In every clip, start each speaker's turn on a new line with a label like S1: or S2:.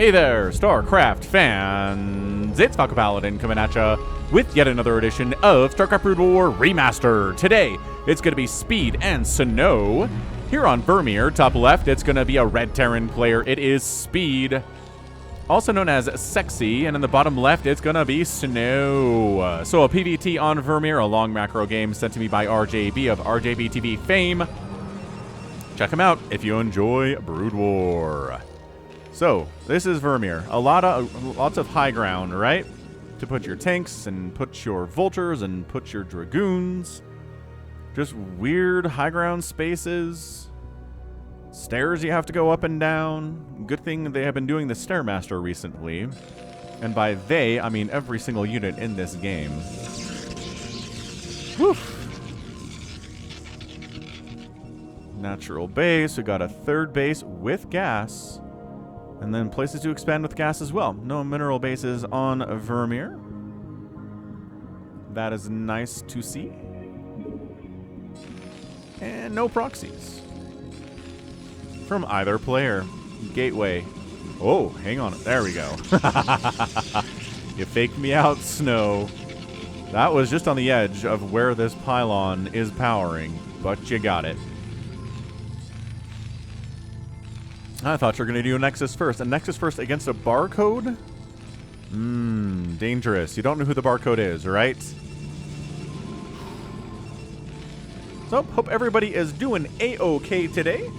S1: Hey there, StarCraft fans! It's Falcon Paladin coming at ya with yet another edition of StarCraft Brood War Remastered. Today, it's going to be Speed and Snow. Here on Vermeer, top left, it's going to be a Red Terran player. It is Speed, also known as Sexy, and in the bottom left, it's going to be Snow. So a PvT on Vermeer, a long macro game sent to me by RJB of RJB TV fame. Check him out if you enjoy Brood War. So, this is Vermeer. Lots of high ground, right? To put your tanks and put your vultures and put your dragoons. Just weird high ground spaces. Stairs you have to go up and down. Good thing they have been doing the Stairmaster recently. And by they, I mean every single unit in this game. Whew. Natural base. We got a third base with gas. And then places to expand with gas as well. No mineral bases on Vermeer. That is nice to see. And no proxies from either player. Gateway. Oh, hang on. There we go. You faked me out, Snow. That was just on the edge of where this pylon is powering, but you got it. I thought you were going to do a Nexus first. A Nexus first against a barcode? Dangerous. You don't know who the barcode is, right? So, hope everybody is doing A-OK today.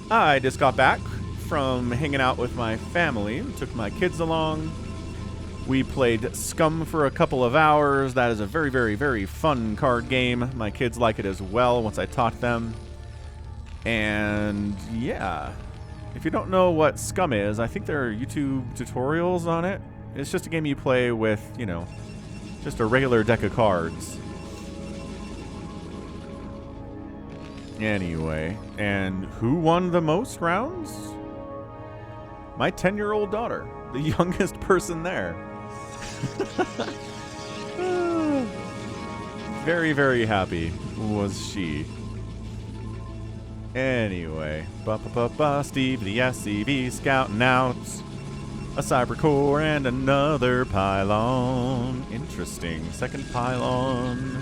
S1: I just got back from hanging out with my family. Took my kids along. We played Scum for a couple of hours. That is a very, very, very fun card game. My kids like it as well once I taught them. And, yeah. If you don't know what Scum is, I think there are YouTube tutorials on it. It's just a game you play with, you know, just a regular deck of cards. Anyway, and who won the most rounds? My 10-year-old daughter, the youngest person there. Very, very happy was she. Anyway, Steve the SCV scouting out a cyber core and another pylon. Interesting. Second pylon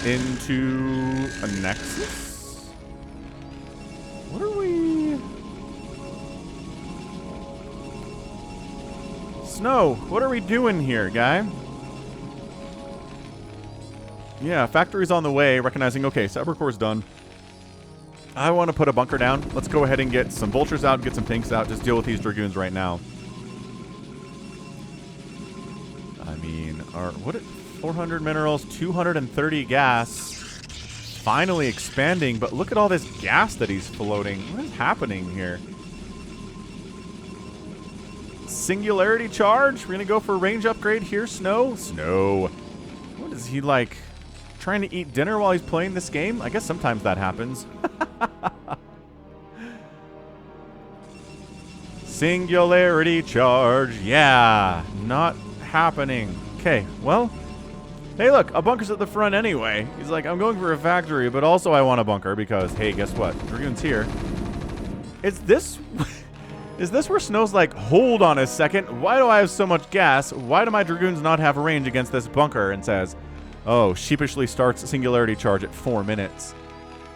S1: into a Nexus. What are we? Snow, what are we doing here, guy? Yeah, factory's on the way, recognizing, okay, cyber core's done. I want to put a bunker down. Let's go ahead and get some vultures out, get some tanks out. Just deal with these dragoons right now. I mean, what? 400 minerals, 230 gas. Finally expanding, but look at all this gas that he's floating. What is happening here? Singularity charge. We're gonna go for a range upgrade here. Snow. What is he like? Trying to eat dinner while he's playing this game? I guess sometimes that happens. Singularity charge. Yeah, not happening. Okay, well, hey, look, a bunker's at the front anyway. He's like, I'm going for a factory, but also I want a bunker because, hey, guess what? Dragoon's here. Is this where Snow's like, hold on a second. Why do I have so much gas? Why do my dragoons not have range against this bunker? And says, oh, sheepishly starts singularity charge at 4 minutes.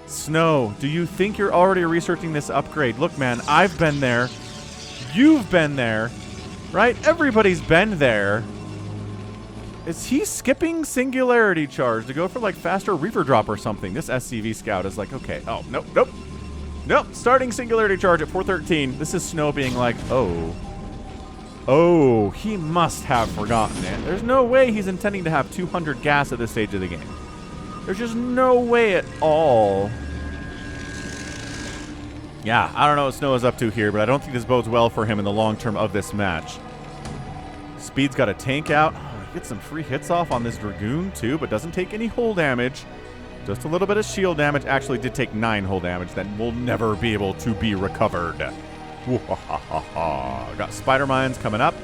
S1: Snow, do you think you're already researching this upgrade? Look, man, I've been there. You've been there. Right? Everybody's been there. Is he skipping singularity charge to go for, like, faster Reaper drop or something? This SCV scout is like, okay. Oh, nope. Starting singularity charge at 413. This is Snow being like, oh. Oh, he must have forgotten it. There's no way he's intending to have 200 gas at this stage of the game. There's just no way at all. Yeah, I don't know what Snow is up to here, but I don't think this bodes well for him in the long term of this match. Speed's got a tank out. Oh, he gets some free hits off on this Dragoon too, but doesn't take any hull damage. Just a little bit of shield damage. Actually did take 9 hull damage that will never be able to be recovered. Got spider mines coming up.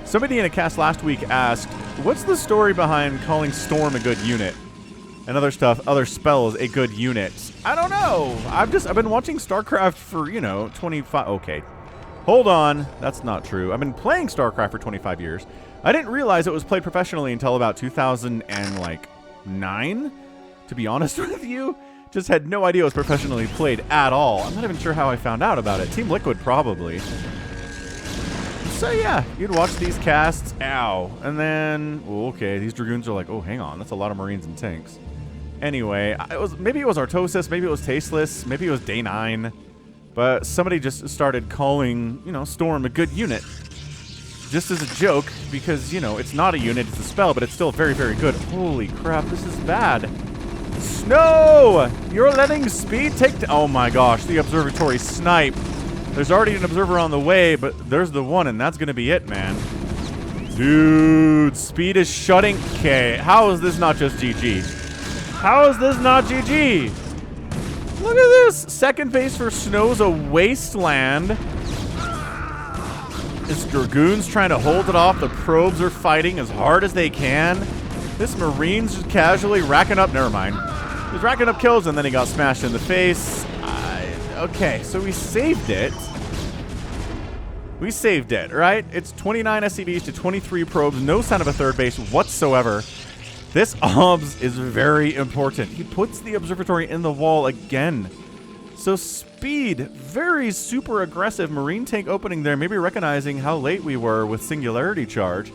S1: Somebody in a cast last week asked, what's the story behind calling Storm a good unit? And other stuff, other spells a good unit. I don't know. I've been watching StarCraft for, 25. Okay. Hold on. That's not true. I've been playing StarCraft for 25 years. I didn't realize it was played professionally until about 2009, to be honest with you. Just had no idea it was professionally played at all. I'm not even sure how I found out about it. Team Liquid, probably. So yeah, you'd watch these casts. Ow. And then, oh, okay, these Dragoons are like, oh, hang on. That's a lot of Marines and tanks. Anyway, maybe it was Artosis, maybe it was Tasteless, maybe it was Day 9. But somebody just started calling, you know, Storm a good unit. Just as a joke, because, you know, it's not a unit, it's a spell, but it's still very, very good. Holy crap, this is bad. Snow! You're letting Speed take... Oh my gosh, the observatory snipe. There's already an observer on the way, but there's the one, and that's going to be it, man. Dude, Speed is shutting... Okay, how is this not just GG? How is this not GG? Look at this! Second base for Snow's a wasteland. This Dragoon's trying to hold it off. The probes are fighting as hard as they can. This Marine's just casually racking up... Never mind. He's racking up kills, and then he got smashed in the face. Okay, so we saved it. We saved it, right? It's 29 SCVs to 23 probes. No sign of a third base whatsoever. This OBS is very important. He puts the observatory in the wall again. So Speed, very super aggressive Marine tank opening there, maybe recognizing how late we were with Singularity Charge.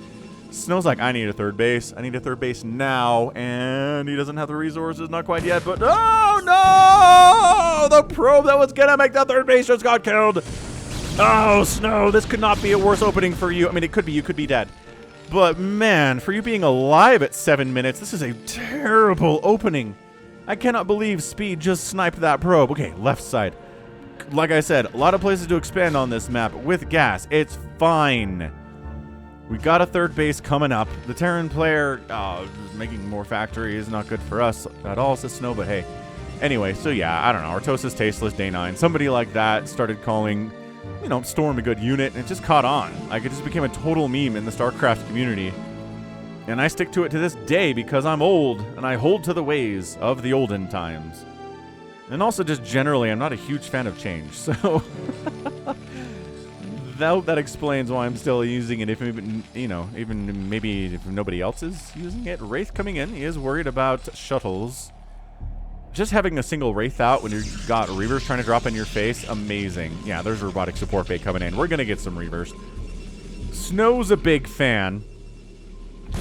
S1: Snow's like, I need a third base. I need a third base now. And he doesn't have the resources, not quite yet, but oh no! The probe that was gonna make the third base just got killed. Oh, Snow, this could not be a worse opening for you. I mean, it could be, you could be dead. But man, for you being alive at 7 minutes, this is a terrible opening. I cannot believe Speed just sniped that probe. Okay, left side. Like I said, a lot of places to expand on this map with gas. It's fine. We got a third base coming up. The Terran player making more factories, not good for us at all, says Snow, but hey. Anyway, so yeah, I don't know. Artosis, Tasteless, Day 9. Somebody like that started calling, you know, Storm a good unit, and it just caught on. Like, it just became a total meme in the StarCraft community. And I stick to it to this day because I'm old, and I hold to the ways of the olden times. And also just generally, I'm not a huge fan of change, so... that explains why I'm still using it, if even, you know, even maybe if nobody else is using it. Wraith coming in, he is worried about shuttles. Just having a single Wraith out when you've got Reavers trying to drop in your face, amazing. Yeah, there's robotic support bay coming in. We're going to get some Reavers. Snow's a big fan.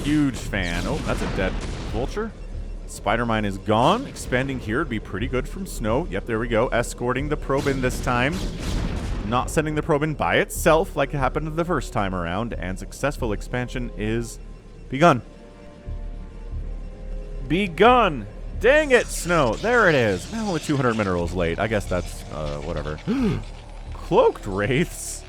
S1: Huge fan. Oh, that's a dead Vulture. Spider-Mine is gone. Expanding here would be pretty good from Snow. Yep, there we go. Escorting the probe in this time. Not sending the probe in by itself like it happened the first time around. And successful expansion is begun. Begun! Dang it, Snow. There it is. Well, only 200 minerals late. I guess that's, whatever. Cloaked Wraiths?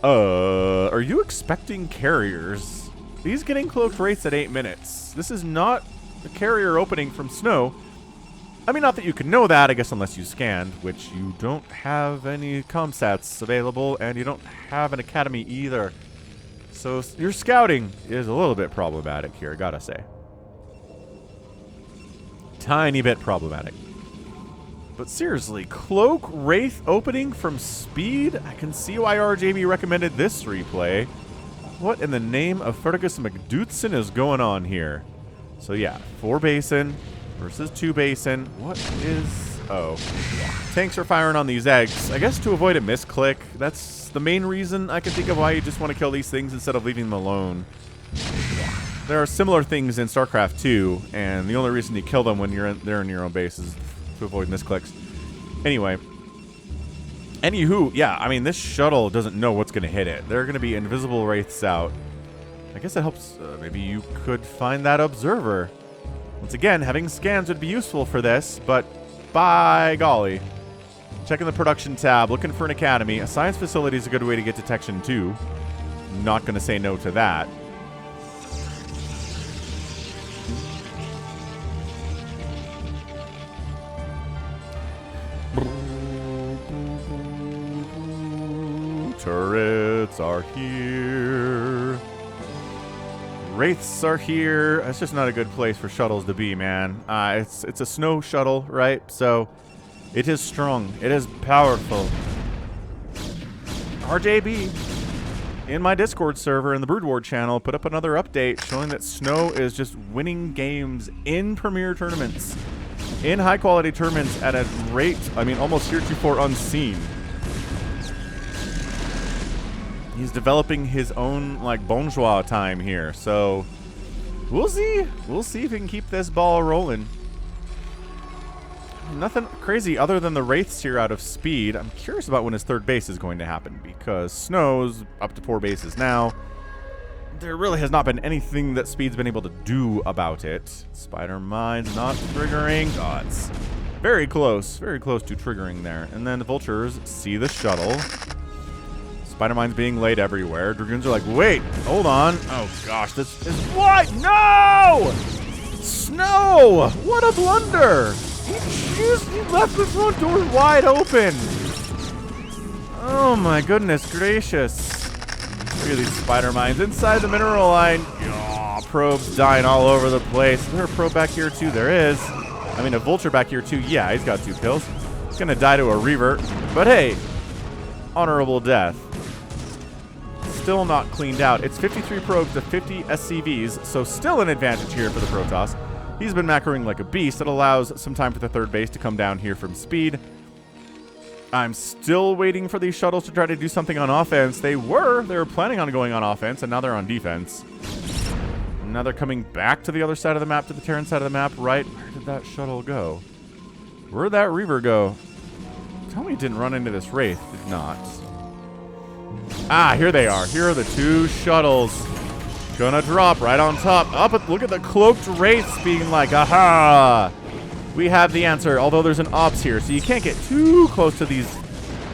S1: Are you expecting carriers? He's getting Cloaked Wraiths at 8 minutes. This is not a carrier opening from Snow. I mean, not that you can know that, I guess, unless you scanned, which you don't have any comsats available, and you don't have an academy either. So your scouting is a little bit problematic here, gotta say. Tiny bit problematic. But seriously, Cloak Wraith opening from Speed? I can see why RJB recommended this replay. What in the name of Fergus McDootson is going on here? So yeah, 4 Basin versus 2 Basin. What is... Oh. Tanks are firing on these eggs. I guess to avoid a misclick. That's the main reason I can think of why you just want to kill these things instead of leaving them alone. There are similar things in StarCraft 2, and the only reason you kill them when they're in your own base is to avoid misclicks. Anyway. Anywho, yeah, I mean, this shuttle doesn't know what's going to hit it. There are going to be invisible Wraiths out. I guess that helps. Maybe you could find that observer. Once again, having scans would be useful for this, but by golly. Checking the production tab, looking for an academy. A science facility is a good way to get detection too. Not going to say no to that. Turrets are here. Wraiths are here. It's just not a good place for shuttles to be, man. It's a snow shuttle, right? So it is strong. It is powerful. RJB in my Discord server in the Brood War channel put up another update showing that Snow is just winning games in Premier tournaments, in high quality tournaments at a rate, I mean, almost heretofore unseen. He's developing his own, like, bonjour time here, so we'll see. We'll see if he can keep this ball rolling. Nothing crazy other than the Wraiths here out of speed. I'm curious about when his third base is going to happen, because Snow's up to 4 bases now. There really has not been anything that Speed's been able to do about it. Spider Mine's not triggering. Oh, it's very close to triggering there. And then the Vultures see the shuttle. Spider Mine's being laid everywhere. Dragoons are like, wait, hold on. Oh gosh, this is what? No! Snow! What a blunder! He left the front door wide open. Oh my goodness gracious. Look at these Spider Mines inside the mineral line. Oh, probes dying all over the place. Is there a probe back here too? There is. I mean, a Vulture back here too. Yeah, he's got 2 kills. He's gonna die to a Reaver. But hey, honorable death. Still not cleaned out. It's 53 probes to 50 SCVs, so still an advantage here for the Protoss. He's been macroing like a beast. It allows some time for the third base to come down here from speed. I'm still waiting for these shuttles to try to do something on offense. They were planning on going on offense, and now they're on defense. Now they're coming back to the other side of the map, to the Terran side of the map, right? Where did that shuttle go? Where'd that Reaver go? Tell me it didn't run into this Wraith. Did not. Ah, here they are. Here are the 2 shuttles. Gonna drop right on top. Look at the cloaked Wraiths being like, aha! We have the answer, although there's an Obs here, so you can't get too close to these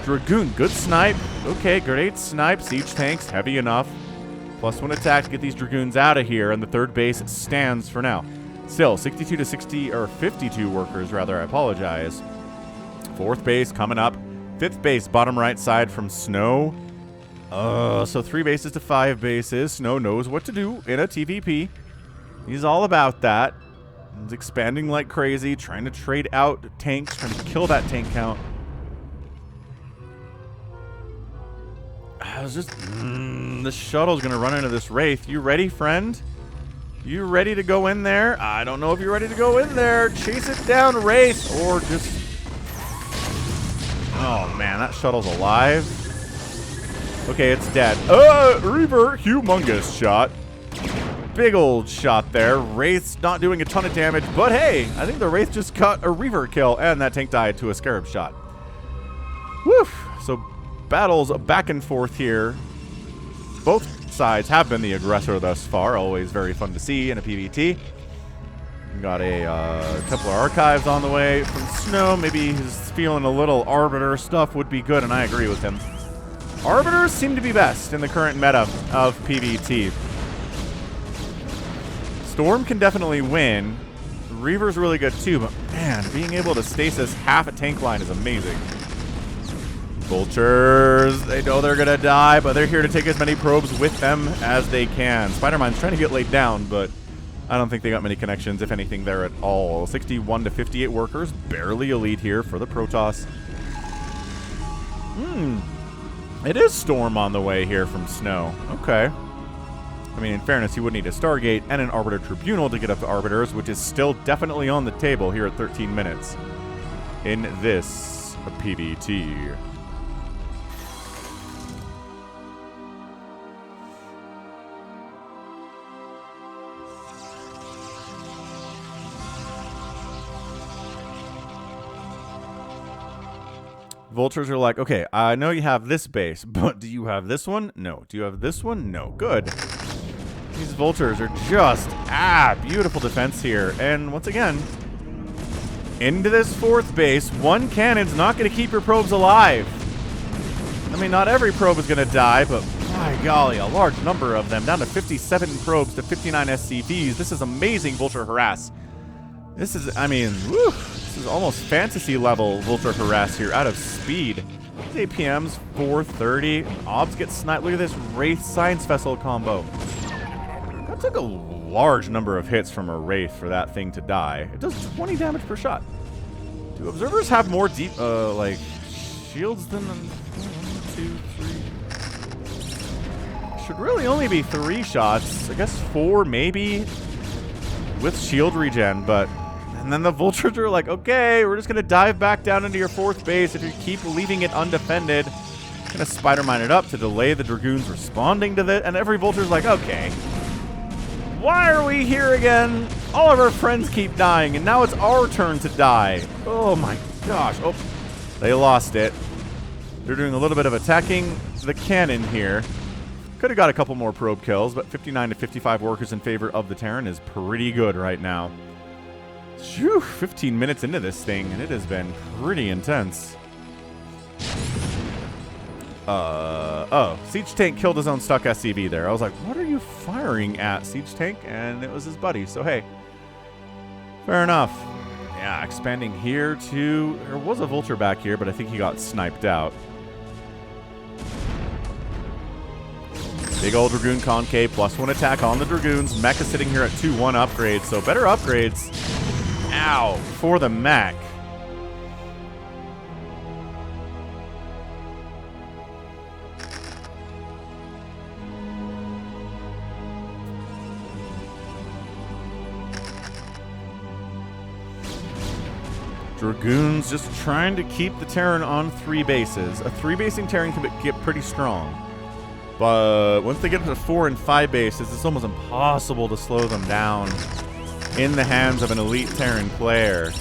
S1: Dragoon. Good snipe. Okay, great snipe. Siege tanks, heavy enough. +1 attack to get these Dragoons out of here, and the third base stands for now. Still, 62 to 60, or 52 workers, rather, I apologize. 4th base coming up. 5th base, bottom right side from Snow. So 3 bases to 5 bases. Snow knows what to do in a TVP. He's all about that. He's expanding like crazy, trying to trade out tanks, trying to kill that tank count. I was just... this shuttle's going to run into this Wraith. You ready, friend? You ready to go in there? I don't know if you're ready to go in there. Chase it down, Wraith, or just... Oh, man, that shuttle's alive. Okay, it's dead. Reaver, humongous shot. Big old shot there. Wraith's not doing a ton of damage, but hey, I think the Wraith just got a Reaver kill, and that tank died to a Scarab shot. Woof. So battles back and forth here. Both sides have been the aggressor thus far. Always very fun to see in a PvT. Got a Templar Archives on the way from Snow. Maybe he's feeling a little Arbiter stuff would be good, and I agree with him. Arbiters seem to be best in the current meta of PvT. Storm can definitely win. Reaver's really good too, but man, being able to stasis half a tank line is amazing. Vultures, they know they're gonna die, but they're here to take as many probes with them as they can. Spider-Mine's trying to get laid down, but I don't think they got many connections, if anything, there at all. 61 to 58 workers, barely a lead here for the Protoss. It is Storm on the way here from Snow. Okay. I mean, in fairness, he would need a Stargate and an Arbiter Tribunal to get up to Arbiters, which is still definitely on the table here at 13 minutes in this PvT. Vultures are like, okay, I know you have this base, but do you have this one? No. Do you have this one? No. Good. These Vultures are just, beautiful defense here. And once again, into this 4th base, 1 cannon's not going to keep your probes alive. I mean, not every probe is going to die, but my golly, a large number of them. Down to 57 probes to 59 SCVs. This is amazing Vulture harass. This is, I mean, whew, this is almost fantasy level Vulture harass here out of speed. These APMs, 430. Obs get sniped. Look at this Wraith Science Vessel combo. That took a large number of hits from a Wraith for that thing to die. It does 20 damage per shot. Do Observers have more deep, like, shields than 1, 2, 3? Should really only be 3 shots. I guess 4 maybe with shield regen, but... And then the vultures are like, okay, we're just going to dive back down into your 4th base if you keep leaving it undefended. Going to Spider-Mine it up to delay the Dragoons responding to this. And every vulture's like, okay, why are we here again? All of our friends keep dying, and now it's our turn to die. Oh my gosh. Oh, they lost it. They're doing a little bit of attacking the cannon here. Could have got a couple more probe kills, but 59 to 55 workers in favor of the Terran is pretty good right now. Phew, 15 minutes into this thing, and it has been pretty intense. Oh, Siege Tank killed his own stuck SCV there. I was like, what are you firing at, Siege Tank? And it was his buddy, so hey. Fair enough. Yeah, expanding here to... There was a vulture back here, but I think he got sniped out. Big old Dragoon Concave, +1 attack on the Dragoons. Mech is sitting here at 2-1 upgrades, so better upgrades. Ow, for the mech. Dragoons just trying to keep the Terran on 3 bases. A 3-basing Terran can get pretty strong. But once they get to 4 and 5 bases, it's almost impossible to slow them down in the hands of an elite Terran player.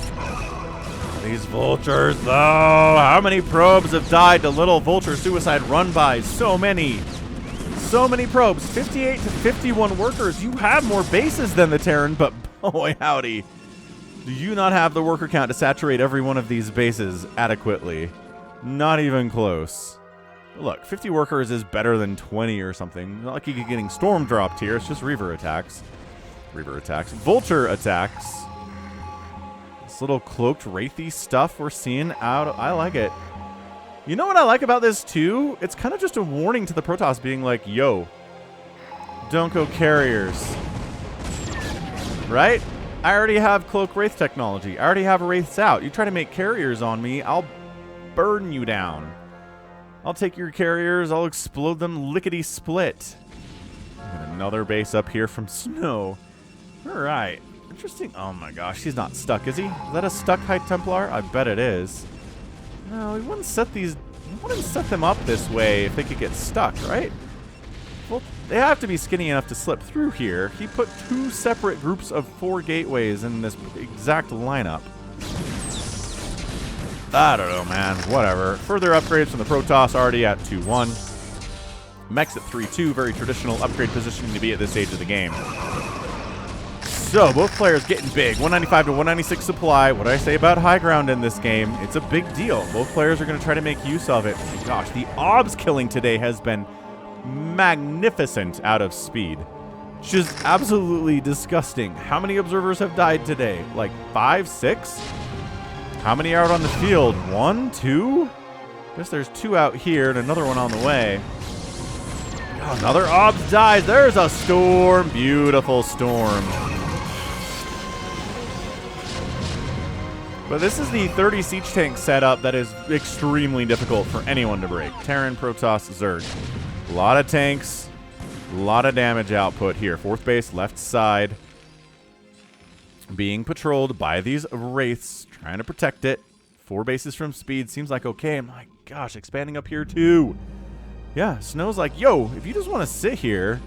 S1: These vultures, though. How many probes have died to little vulture suicide run-bys? So many. So many probes. 58 to 51 workers. You have more bases than the Terran, but boy howdy. Do you not have the worker count to saturate every one of these bases adequately? Not even close. Look, 50 workers is better than 20 or something. Not like you keep getting storm dropped here. It's just Reaver attacks. Reaver attacks. Vulture attacks. This little cloaked wraithy stuff we're seeing out. I like it. You know what I like about this too? It's kind of just a warning to the Protoss being like, yo, don't go carriers. Right? I already have cloak wraith technology. I already have wraiths out. You try to make carriers on me, I'll burn you down. I'll take your carriers, I'll explode them lickety-split. Another base up here from Snow. Alright. Interesting. Oh my gosh, he's not stuck, is he? Is that a stuck High Templar? I bet it is. No, he wouldn't set these... He wouldn't set them up this way if they could get stuck, right? Well, they have to be skinny enough to slip through here. He put 2 separate groups of 4 gateways in this exact lineup. I don't know, man. Whatever. Further upgrades from the Protoss already at 2-1. Mechs at 3-2. Very traditional upgrade positioning to be at this stage of the game. So, both players getting big. 195 to 196 supply. What do I say about high ground in this game? It's a big deal. Both players are going to try to make use of it. My gosh, the OBS killing today has been magnificent out of speed. Just absolutely disgusting. How many observers have died today? Like 5, 6? How many are out on the field? 1, 2? Guess there's 2 out here and another one on the way. Oh, another OBS dies. There's a storm. Beautiful storm. But this is the 30 siege tank setup that is extremely difficult for anyone to break. Terran, Protoss, Zerg. A lot of tanks. A lot of damage output here. 4th base, left side. Being patrolled by these wraiths. Trying to protect it. 4 bases from speed. Seems like okay. My gosh, expanding up here too. Yeah, Snow's like, yo, if you just want to sit here,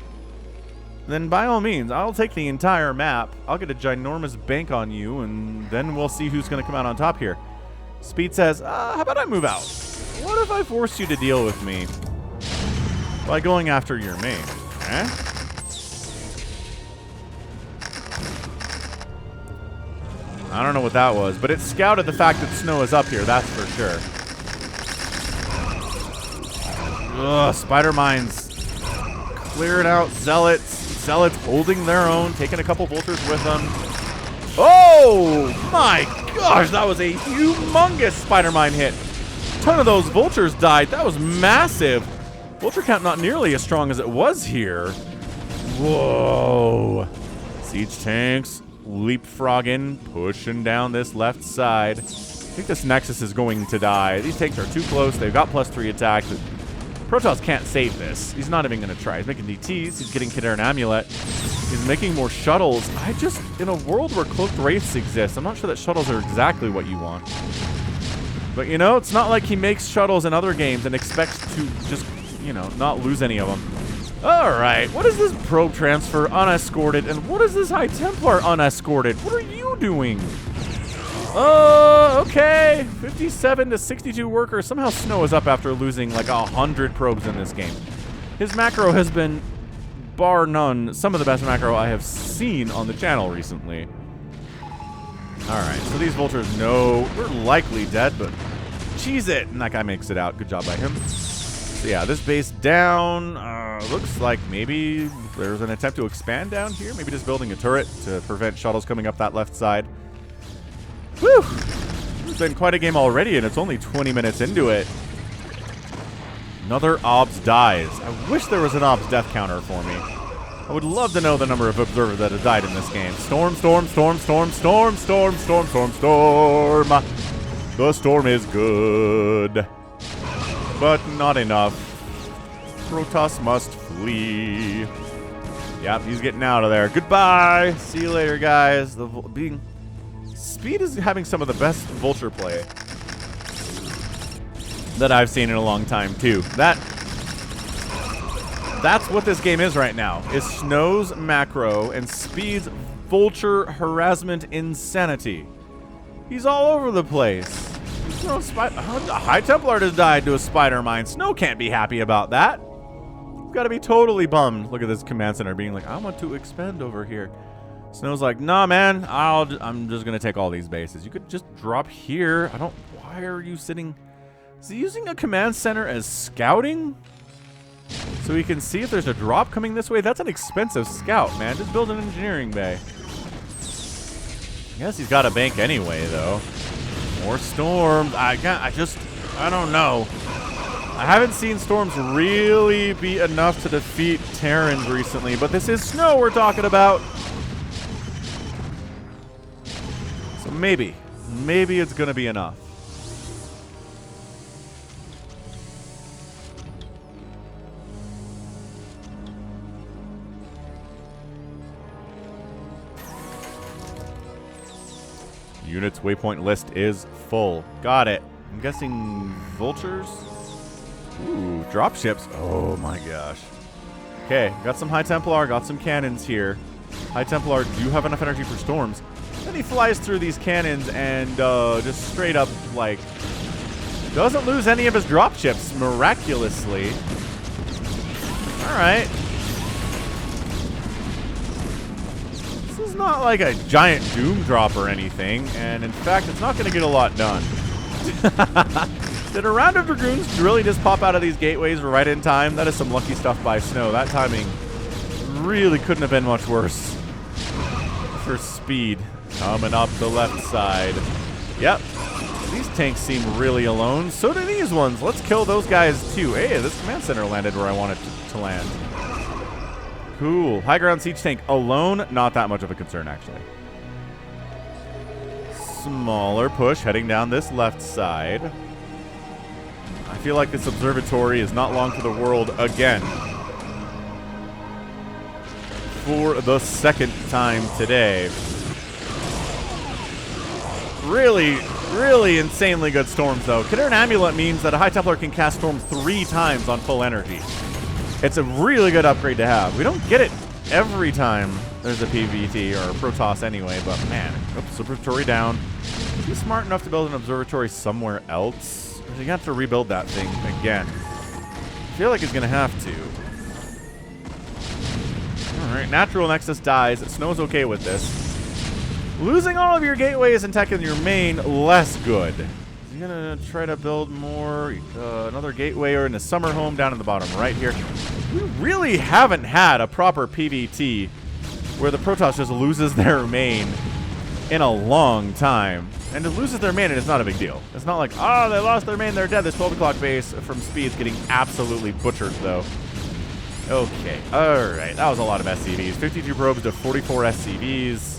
S1: then by all means, I'll take the entire map. I'll get a ginormous bank on you, and then we'll see who's going to come out on top here. Speed says, how about I move out? What if I force you to deal with me by going after your main? Eh? I don't know what that was, but it scouted the fact that Snow is up here, that's for sure. Ugh, Spider Mines clearing out Zealots. Zealots holding their own, taking a couple vultures with them. Oh my gosh, that was a humongous Spider Mine hit. A ton of those vultures died. That was massive. Vulture count not nearly as strong as it was here. Whoa. Siege tanks leapfrogging, pushing down this left side. I think this Nexus is going to die. These tanks are too close. They've got +3 attack. Protoss can't save this. He's not even going to try. He's making DTs. He's getting Kidder and Amulet. He's making more shuttles. In a world where cloaked wraiths exist, I'm not sure that shuttles are exactly what you want. But, you know, it's not like he makes shuttles in other games and expects to just, you know, not lose any of them. All right, what is this probe transfer unescorted? And what is this High Templar unescorted? What are you doing? Okay. 57 to 62 workers. Somehow Snow is up after losing like 100 probes in this game. His macro has been, bar none, some of the best macro I have seen on the channel recently. Alright, so these vultures know we're likely dead, but cheese it! And that guy makes it out. Good job by him. So yeah, this base down. Looks like maybe there's an attempt to expand down here. Maybe just building a turret to prevent shuttles coming up that left side. Whew! It's been quite a game already, and it's only 20 minutes into it. Another OBS dies. I wish there was an OBS death counter for me. I would love to know the number of observers that have died in this game. Storm, storm, storm, storm, storm, storm, storm, storm, storm. The storm is good, but not enough. Protoss must flee. Yep, he's getting out of there. Goodbye. See you later, guys. Speed is having some of the best vulture play that I've seen in a long time, too. That's what this game is right now, is Snow's macro and Speed's vulture harassment insanity. He's all over the place. A High Templar has died to a spider mine. Snow can't be happy about that. He's got to be totally bummed. Look at this command center being like, I want to expand over here. Snow's like, nah, man, I'm just going to take all these bases. You could just drop here. Why are you sitting? Is he using a command center as scouting? So he can see if there's a drop coming this way? That's an expensive scout, man. Just build an engineering bay. I guess he's got a bank anyway, though. More storms. I don't know. I haven't seen storms really be enough to defeat Terrans recently, but this is Snow we're talking about. So maybe it's going to be enough. Units waypoint list is full. Got it. I'm guessing vultures? Ooh, dropships. Oh my gosh. Okay, got some High Templar, got some cannons here. High Templar do have enough energy for storms. Then he flies through these cannons and just straight up, like, doesn't lose any of his dropships miraculously. Alright. This is not like a giant doom drop or anything, and in fact, it's not going to get a lot done. Did a round of Dragoons really just pop out of these gateways right in time? That is some lucky stuff by Snow. That timing really couldn't have been much worse. For Speed. Coming up the left side. Yep. These tanks seem really alone. So do these ones. Let's kill those guys too. Hey, this command center landed where I wanted to land. Cool. High ground siege tank alone. Not that much of a concern, actually. Smaller push heading down this left side. I feel like this observatory is not long to the world again. For the second time today. Really insanely good storms, though. Kidder and Amulet means that a High Templar can cast storms 3 times on full energy. It's a really good upgrade to have. We don't get it every time there's a PVT, or a Protoss anyway, but man. Oops, observatory down. Is he smart enough to build an observatory somewhere else? Or does he have to rebuild that thing again? I feel like he's going to have to. Alright, Natural Nexus dies. Snow's okay with this. Losing all of your gateways and tech in your main, less good. Is he going to try to build more? Another gateway or in a summer home down in the bottom right here. We really haven't had a proper PVT where the Protoss just loses their main in a long time. And it loses their main and it's not a big deal. It's not like, oh, they lost their main, they're dead. This 12 o'clock base from Speed's getting absolutely butchered, though. Okay, alright. That was a lot of SCVs. 52 probes to 44 SCVs.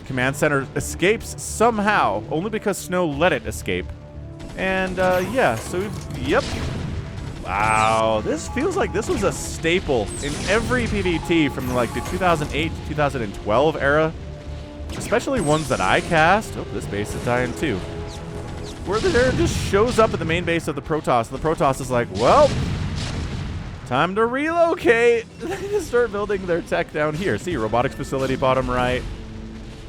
S1: Command center escapes somehow, only because Snow let it escape. And, yeah, so, yep. Wow, this feels like this was a staple in every PvT from like the 2008 to 2012 era. Especially ones that I cast. Oh, this base is dying too. Where the Terran just shows up at the main base of the Protoss, and the Protoss is like, well, time to relocate. They just start building their tech down here. See, robotics facility bottom right.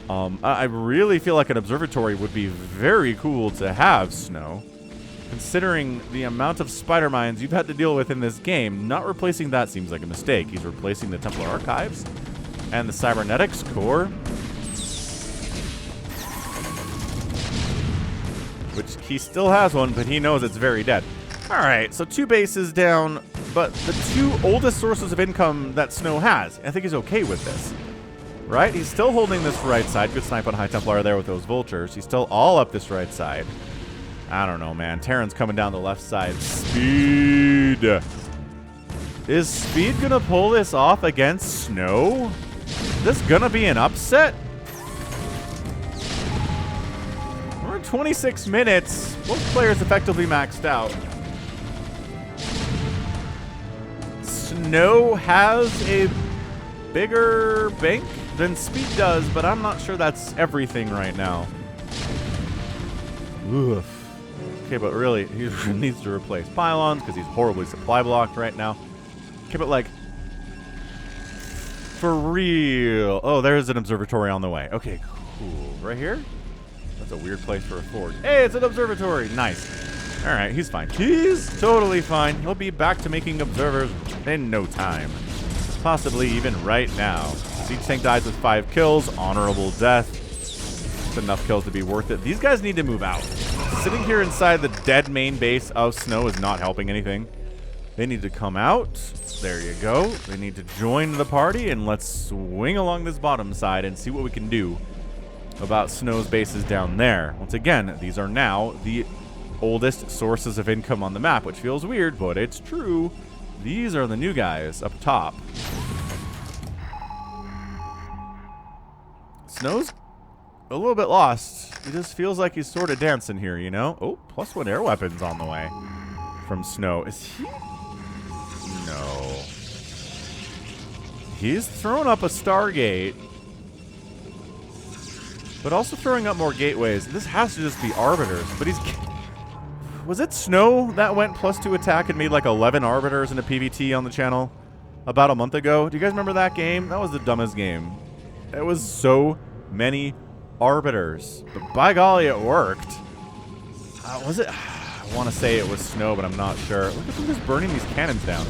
S1: I really feel like an observatory would be very cool to have, Snow. Considering the amount of spider mines you've had to deal with in this game, not replacing that seems like a mistake. He's replacing the Templar Archives and the Cybernetics core, which he still has one, but he knows it's very dead. All right, so 2 bases down, but the 2 oldest sources of income that Snow has. I think he's okay with this, right? He's still holding this right side. Good snipe on High Templar there with those vultures. He's still all up this right side. I don't know, man. Terran's coming down the left side. Speed. Is Speed going to pull this off against Snow? Is this going to be an upset? We're at 26 minutes. Both players effectively maxed out. Snow has a bigger bank than Speed does, but I'm not sure that's everything right now. Oof. Okay, but really, he needs to replace pylons because he's horribly supply blocked right now. Okay, but like, for real. Oh, there's an observatory on the way. Okay, cool. Right here? That's a weird place for a forge. Hey, it's an observatory. Nice. All right, he's fine. He's totally fine. He'll be back to making observers in no time. Possibly even right now. Siege tank dies with 5 kills. Honorable death. It's enough kills to be worth it. These guys need to move out. Sitting here inside the dead main base of Snow is not helping anything. They need to come out. There you go. They need to join the party, and let's swing along this bottom side and see what we can do about Snow's bases down there. Once again, these are now the oldest sources of income on the map, which feels weird, but it's true. These are the new guys up top. Snow's a little bit lost. It just feels like he's sort of dancing here, you know? Oh, +1 air weapons on the way from Snow. Is he? No. He's thrown up a Stargate, but also throwing up more gateways. This has to just be Arbiters, but he's... Was it Snow that went +2 attack and made like 11 Arbiters in a PvT on the channel about a month ago? Do you guys remember that game? That was the dumbest game. It was so many Arbiters, but by golly, it worked. Was it? I want to say it was Snow, but I'm not sure. Look at them just burning these cannons down.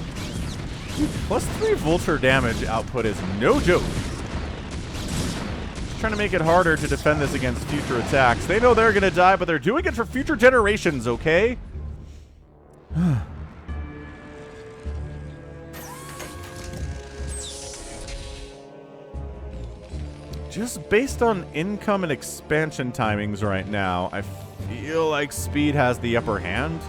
S1: Dude, +3 vulture damage output is no joke. Just trying to make it harder to defend this against future attacks. They know they're going to die, but they're doing it for future generations, okay? Just based on income and expansion timings right now, I feel like Speed has the upper hand.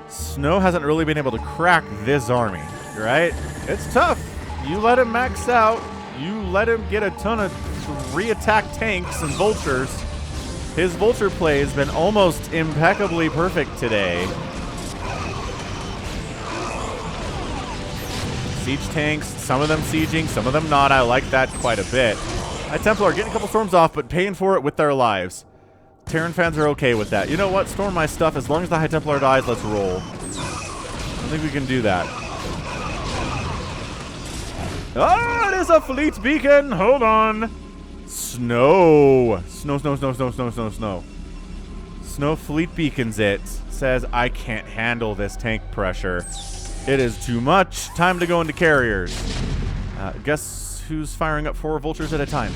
S1: Snow hasn't really been able to crack this army, right? It's tough. You let him max out. You let him get a ton of re-attack tanks and vultures. His vulture play has been almost impeccably perfect today. Siege tanks, some of them sieging, some of them not. I like that quite a bit. High Templar getting a couple storms off, but paying for it with their lives. Terran fans are okay with that. You know what? Storm my stuff. As long as the High Templar dies, let's roll. I think we can do that. Ah, it is a fleet beacon. Hold on. Snow. Snow. Snow fleet beacons it. Says, I can't handle this tank pressure. It is too much. Time to go into carriers. Guess who's firing up 4 vultures at a time?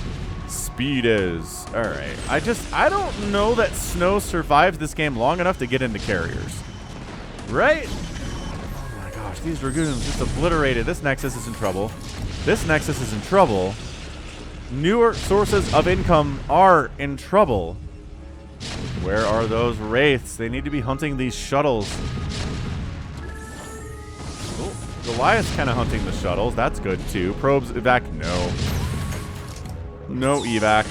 S1: Speed is. All right. I don't know that Snow survives this game long enough to get into carriers. Right? Oh my gosh, these Dragoons just obliterated. This Nexus is in trouble. This Nexus is in trouble. Newer sources of income are in trouble. Where are those Wraiths? They need to be hunting these shuttles. Goliath's kind of hunting the shuttles. That's good, too. Probes, evac, no. No evac.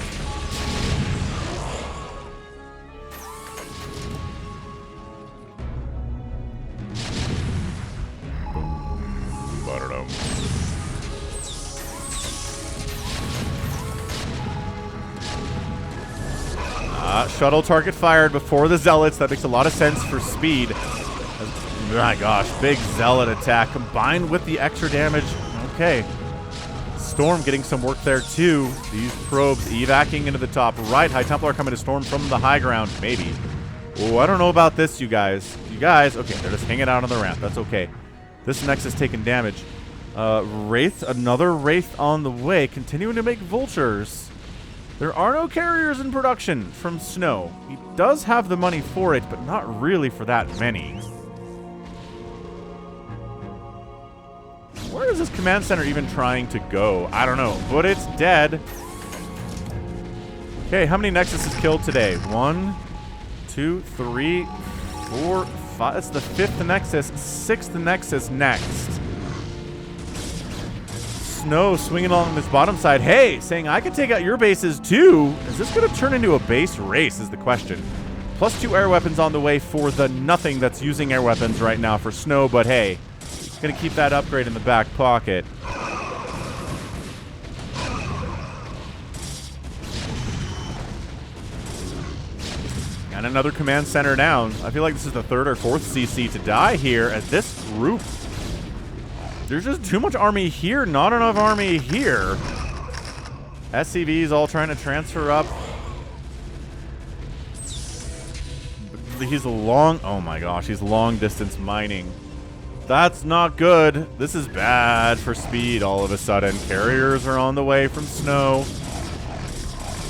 S1: Shuttle target fired before the Zealots. That makes a lot of sense for speed. My gosh, big Zealot attack combined with the extra damage. Okay. Storm getting some work there too. These probes evacuating into the top right. High Templar coming to Storm from the high ground. Maybe. Oh, I don't know about this, you guys. You guys, okay, they're just hanging out on the ramp. That's okay. This Nexus taking damage. Wraith, another Wraith on the way. Continuing to make Vultures. There are no carriers in production from Snow. He does have the money for it, but not really for that many. Where is this command center even trying to go? I don't know, but it's dead. Okay, how many Nexus is killed today? 1, 2, 3, 4, 5. That's the 5th Nexus, 6th Nexus next. Snow swinging along this bottom side. Hey, saying I can take out your bases too. Is this going to turn into a base race is the question. +2 air weapons on the way for the nothing that's using air weapons right now for Snow, but hey. Gonna keep that upgrade in the back pocket. And another command center down. I feel like this is the 3rd or 4th CC to die here at this group. There's just too much army here, not enough army here. SCV's all trying to transfer up. He's oh my gosh, he's long distance mining. That's not good. This is bad for speed all of a sudden. Carriers are on the way from Snow.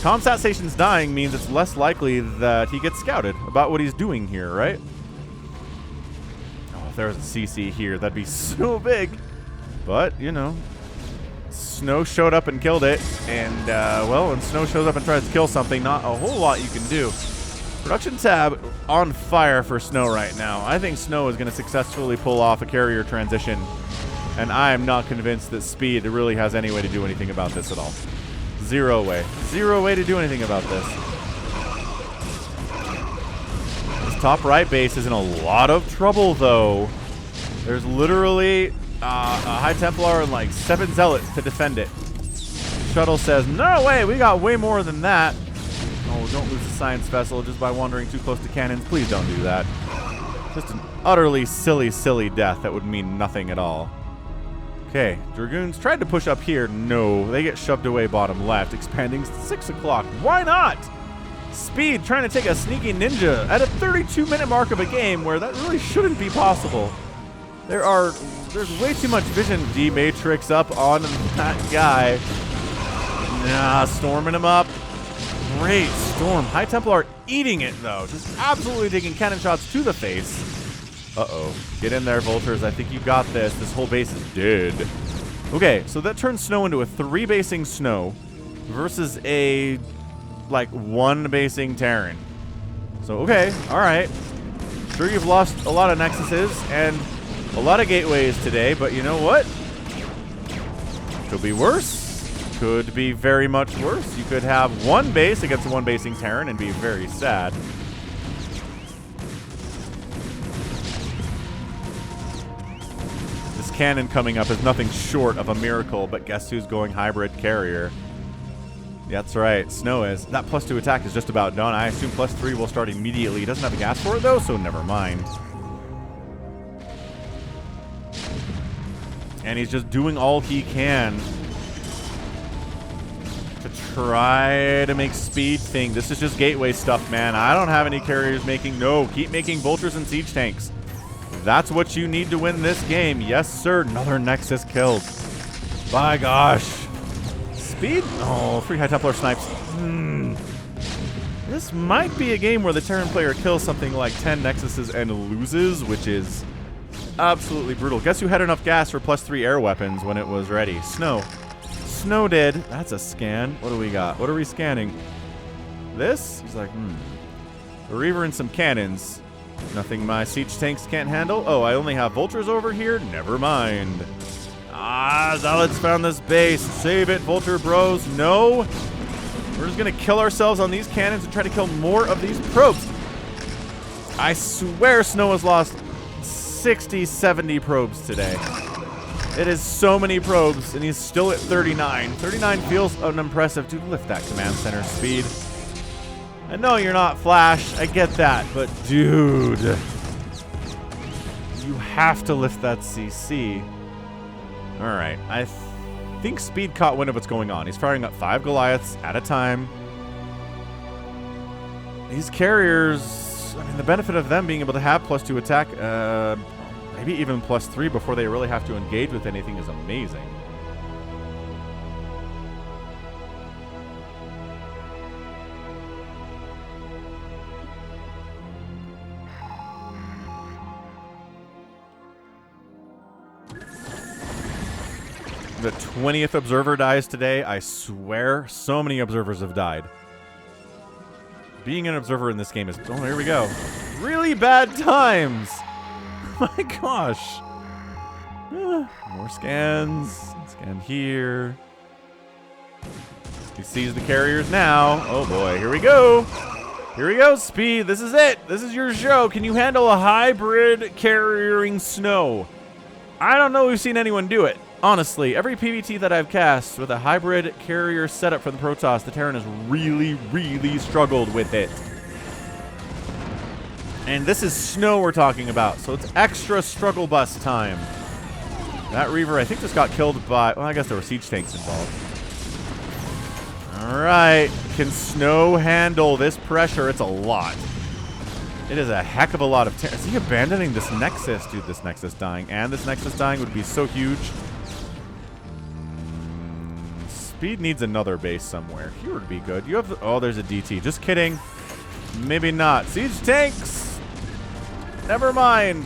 S1: Comsat station's dying means it's less likely that he gets scouted about what he's doing here, right? Oh, if there was a CC here, that'd be so big. But, you know, Snow showed up and killed it. And, well, when Snow shows up and tries to kill something, not a whole lot you can do. Production tab on fire for Snow right now. I think Snow is going to successfully pull off a carrier transition, and I am not convinced that Speed really has any way to do anything about this at all. Zero way. Zero way to do anything about this. This top right base is in a lot of trouble, though. There's literally a High Templar and like 7 Zealots to defend it. Shuttle says, no way, we got way more than that. Oh, don't lose the science vessel just by wandering too close to cannons. Please don't do that. Just an utterly silly, silly death that would mean nothing at all. Okay, Dragoons tried to push up here. No, they get shoved away bottom left, expanding 6 o'clock. Why not? Speed trying to take a sneaky ninja at a 32-minute mark of a game where that really shouldn't be possible. There's way too much vision D-Matrix up on that guy. Nah, storming him up. Great Storm. High Templar eating it, though. Just absolutely taking cannon shots to the face. Uh-oh. Get in there, Vultures. I think you got this. This whole base is dead. Okay, so that turns Snow into a 3-basing Snow versus a, like, 1-basing Terran. So, okay. All right. Sure, you've lost a lot of Nexuses and a lot of Gateways today, but you know what? Could be worse. Could be very much worse. You could have 1 base against a 1-basing Terran and be very sad. This cannon coming up is nothing short of a miracle, but guess who's going hybrid carrier? That's right, Snow is. That +2 attack is just about done. I assume +3 will start immediately. He doesn't have a gas for it, though, so never mind. And he's just doing all he can to try to make Speed think. This is just gateway stuff, man. I don't have any carriers making. No, keep making Vultures and Siege Tanks. That's what you need to win this game. Yes, sir. Another Nexus killed. By gosh. Speed? Oh, free High Templar snipes. This might be a game where the Terran player kills something like 10 Nexuses and loses, which is absolutely brutal. Guess who had enough gas for +3 air weapons when it was ready? Snow. Snow did. That's a scan. What do we got? What are we scanning? This? He's like, A Reaver and some cannons. Nothing my siege tanks can't handle. Oh, I only have Vultures over here? Never mind. Ah, Zealots found this base. Save it, Vulture bros. No. We're just going to kill ourselves on these cannons and try to kill more of these probes. I swear Snow has lost 60, 70 probes today. It is so many probes, and he's still at 39. 39 feels unimpressive. Dude, lift that command center, Speed. I know you're not Flash. I get that. But, dude, you have to lift that CC. All right. I think Speed caught wind of what's going on. He's firing up 5 Goliaths at a time. These carriers, I mean, the benefit of them being able to have +2 attack, maybe even +3 before they really have to engage with anything is amazing. The 20th observer dies today. I swear so many observers have died. Being an observer in this game is... Oh, here we go. Really bad times. My gosh. More scans. Scan here. He sees the carriers now. Oh boy, here we go. Here we go, Speed. This is it. This is your show. Can you handle a hybrid carrying snow? I don't know if we've seen anyone do it. Honestly, every PvT that I've cast with a hybrid carrier setup for the Protoss, the Terran has really, really struggled with it. And this is snow we're talking about, so it's extra struggle bus time. That Reaver, I think, just got killed by... Well, I guess there were siege tanks involved. All right. Can snow handle this pressure? It's a lot. It is a heck of a lot of... Is he abandoning this Nexus? Dude, this Nexus dying and this Nexus dying would be so huge. Speed needs another base somewhere. Here would be good. You have... Oh, there's a DT. Just kidding. Maybe not. Siege tanks! Never mind.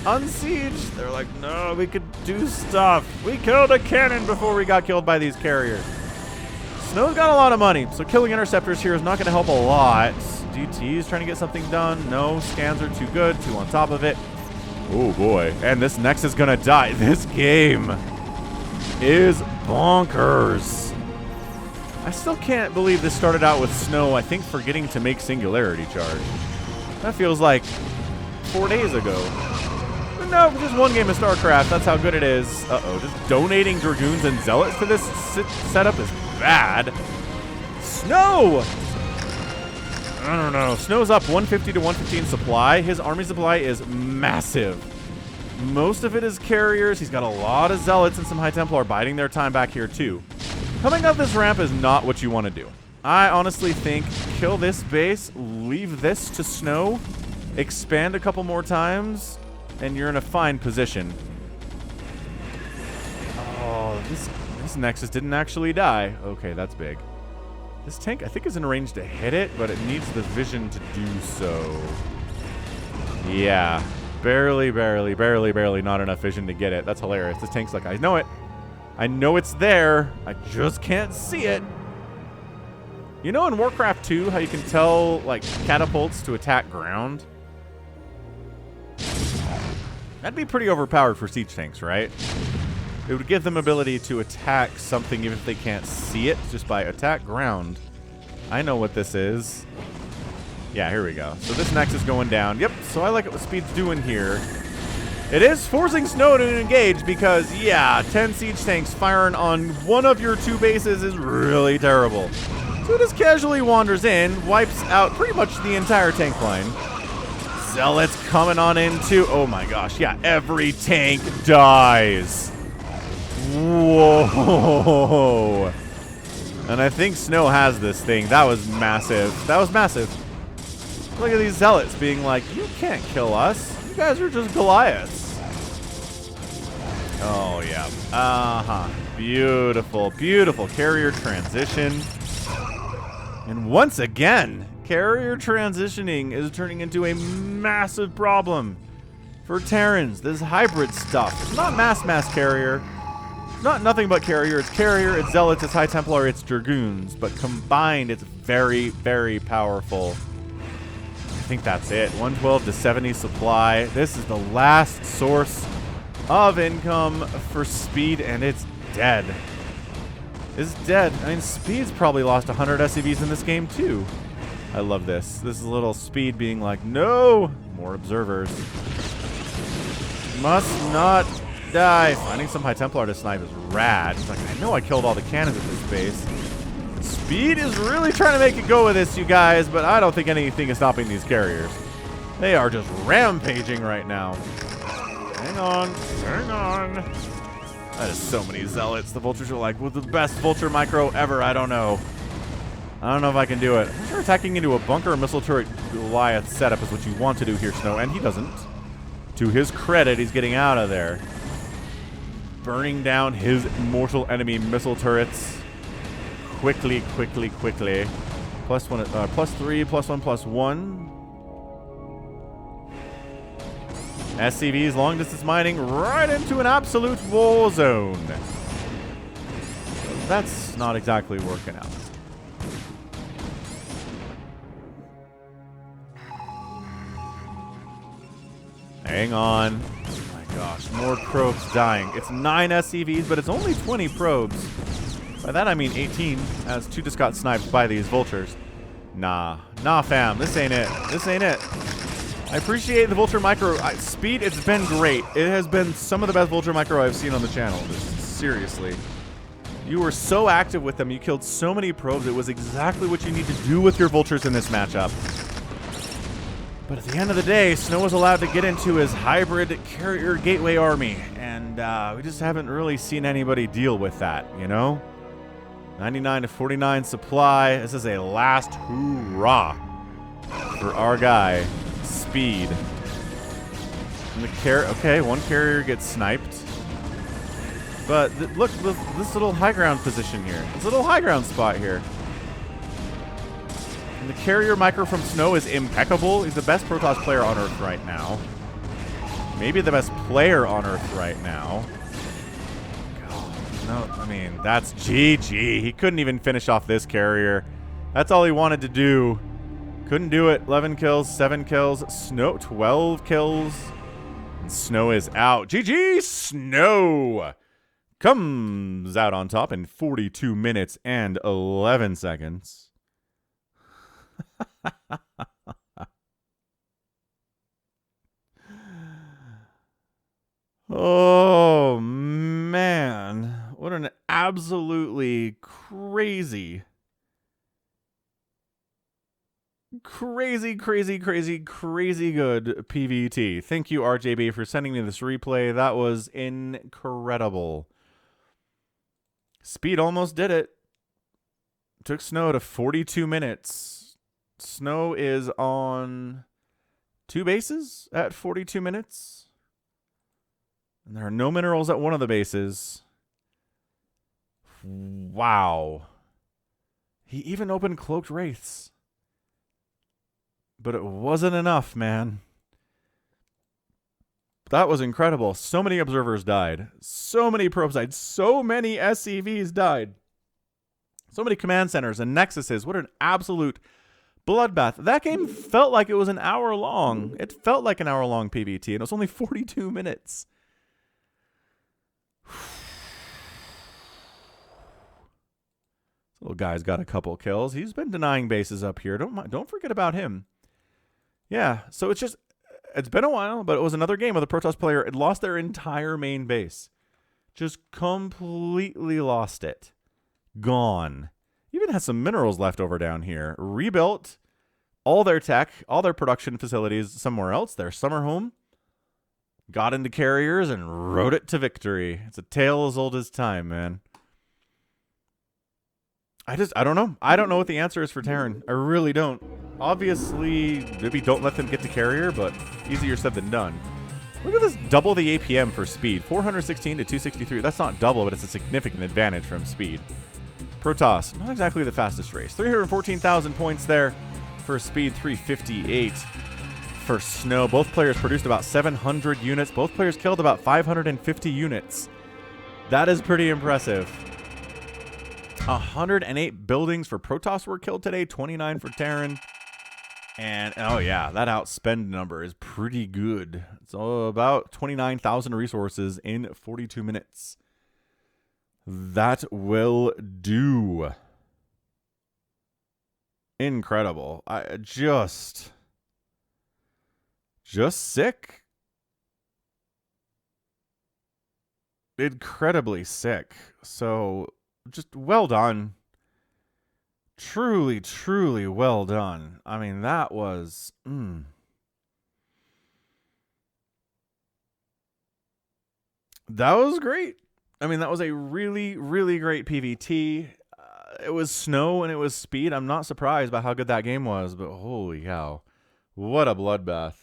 S1: Unsiege. They're like, no, we could do stuff. We killed a cannon before we got killed by these carriers. Snow's got a lot of money, so killing interceptors here is not going to help a lot. DT is trying to get something done. No, scans are too good. 2 on top of it. Oh, boy. And this Nexus is going to die. This game is bonkers. I still can't believe this started out with Snow, I think, forgetting to make Singularity Charge. That feels like 4 days ago. But no, just one game of StarCraft. That's how good it is. Uh-oh, just donating Dragoons and Zealots to this setup is bad. Snow! I don't know. Snow's up 150 to 150 in supply. His army supply is massive. Most of it is carriers. He's got a lot of Zealots and some High Templar biding their time back here, too. Coming up this ramp is not what you want to do. I honestly think kill this base, leave this to Snow, expand a couple more times, and you're in a fine position. Oh, this Nexus didn't actually die. Okay, that's big. This tank, I think, is in range to hit it, but it needs the vision to do so. Yeah. Barely not enough vision to get it. That's hilarious. This tank's like, I know it. I know it's there. I just can't see it. You know in Warcraft 2 how you can tell, like, catapults to attack ground? That'd be pretty overpowered for siege tanks, right? It would give them ability to attack something even if they can't see it, just by attack ground. I know what this is. Yeah, here we go. So this Nexus is going down. Yep, so I like what Speed's doing here. It is forcing Snow to engage because, yeah, 10 siege tanks firing on one of your 2 bases is really terrible. So it just casually wanders in, wipes out pretty much the entire tank line. Zealots coming on in too. Oh my gosh, yeah, every tank dies. Whoa. And I think Snow has this thing. That was massive. That was massive. Look at these Zealots being like, you can't kill us. You guys are just Goliaths. Oh, yeah. Uh-huh. Beautiful, beautiful carrier transition. And once again, carrier transitioning is turning into a massive problem for Terrans. This hybrid stuff. It's not mass carrier. It's not nothing but carrier. It's carrier, it's Zealots, it's High Templar, it's Dragoons. But combined, it's very, very powerful. I think that's it. 112 to 70 supply. This is the last source of income for Speed, and it's dead. It's dead. I mean, Speed's probably lost 100 SCVs in this game, too. I love this. This is a little Speed being like, no! More observers. Must not die. Finding some High Templar to snipe is rad. It's like, I know I killed all the cannons at this base. Speed is really trying to make it go with this, you guys, but I don't think anything is stopping these carriers. They are just rampaging right now. Hang on. Hang on. That is so many zealots. The vultures are like, well, the best vulture micro ever. I don't know. I don't know if I can do it. I'm sure attacking into a bunker or missile turret Goliath setup is what you want to do here, Snow, and he doesn't. To his credit, he's getting out of there. Burning down his mortal enemy missile turrets. Quickly, quickly, quickly. Plus 1, +3, +1, +1. SCVs, long distance mining, right into an absolute war zone. That's not exactly working out. Hang on. Oh my gosh, more probes dying. It's 9 SCVs, but it's only 20 probes. By that I mean 18, as 2 just got sniped by these vultures. Nah, fam, this ain't it. This ain't it. I appreciate the vulture micro. Speed, it's been great. It has been some of the best vulture micro I've seen on the channel. Seriously. You were so active with them. You killed so many probes. It was exactly what you need to do with your vultures in this matchup. But at the end of the day, Snow was allowed to get into his hybrid carrier gateway army. And we just haven't really seen anybody deal with that, you know? 99 to 49 supply. This is a last hoorah for our guy, Speed. And the okay, one carrier gets sniped. But look, this little high ground position here. This little high ground spot here. And the carrier micro from Snow is impeccable. He's the best Protoss player on Earth right now. Maybe the best player on Earth right now. No, I mean, that's GG. He couldn't even finish off this carrier. That's all he wanted to do. Couldn't do it. 11 kills, 7 kills. Snow, 12 kills. And Snow is out. GG, Snow comes out on top in 42 minutes and 11 seconds. Oh, man. What an absolutely crazy good PVT. Thank you, RJB, for sending me this replay. That was incredible. Speed almost did it. Took Snow to 42 minutes. Snow is on 2 bases at 42 minutes. And there are no minerals at one of the bases. Wow. He even opened Cloaked Wraiths. But it wasn't enough, man. That was incredible. So many observers died. So many probes died. So many SCVs died. So many command centers and nexuses. What an absolute bloodbath. That game felt like it was an hour long. It felt like an hour-long PVT, and it was only 42 minutes. This little guy's got a couple kills. He's been denying bases up here. Don't forget about him. Yeah, so it's been a while, but it was another game with a Protoss player. It lost their entire main base. Just completely lost it. Gone. Even has some minerals left over down here. Rebuilt all their tech, all their production facilities somewhere else. Their summer home. Got into carriers and rode it to victory. It's a tale as old as time, man. I don't know. I don't know what the answer is for Terran. I really don't. Obviously, maybe don't let them get to carrier, but easier said than done. Look at this, double the APM for speed. 416 to 263. That's not double, but it's a significant advantage from speed. Protoss, not exactly the fastest race. 314,000 points there for speed, 358 for Snow. Both players produced about 700 units. Both players killed about 550 units. That is pretty impressive. 108 buildings for Protoss were killed today, 29 for Terran. And, oh yeah, that outspend number is pretty good. It's about 29,000 resources in 42 minutes. That will do. Incredible. I just sick. Incredibly sick. So, just well done Truly, truly well done. I mean, that was... That was great. I mean, that was a really, really great PvT. It was snow and it was speed. I'm not surprised by how good that game was, but holy cow. What a bloodbath.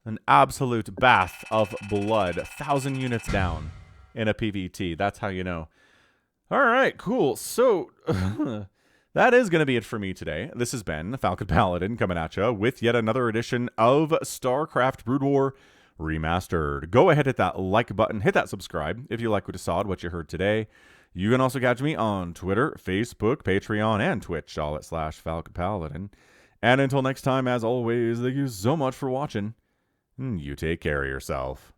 S1: An absolute bath of blood. 1,000 units down in a PvT. That's how you know. All right, cool. So... that is going to be it for me today. This has been Falcon Paladin coming at you with yet another edition of StarCraft Brood War Remastered. Go ahead, hit that like button, hit that subscribe if you like what you saw, what you heard today. You can also catch me on Twitter, Facebook, Patreon, and Twitch, all at /Falcon Paladin. And until next time, as always, thank you so much for watching. You take care of yourself.